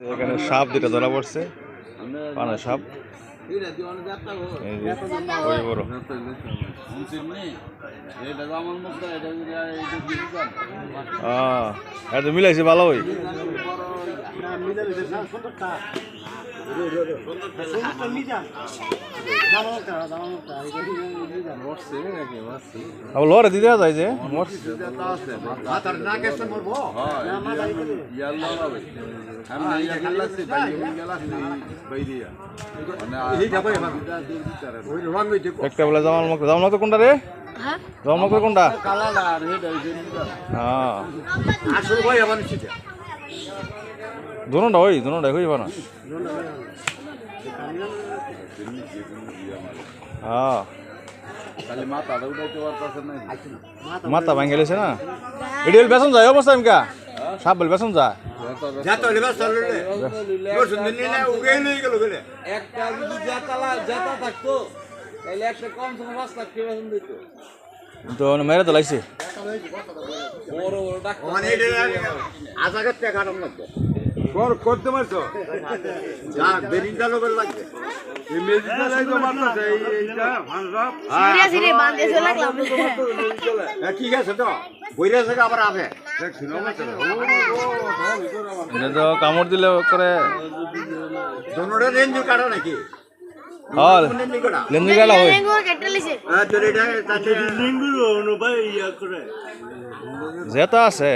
এখানে সাপ দুটা ধরা পড়ছে, পানা সাপ ওই বড়। এটা মিলাইছে ভালো ওই লড়ে দিতে যায় যে একটা বলে জামাল মুখ কোনটা রে? জামাল মুখ কোনটা? দুটা ওই দুটাই হইব না। মাথা ভাঙে গেছে না, এটি বেসন যায় অবস্থা এমকা সাপ বলে বেসন যায়। তো মেরে তো লাগছে করতে পারছো ঠিক আছে তো আবার আবে কামড় দিলে করে রেঞ্জু কাটা নাকি যেটা আছে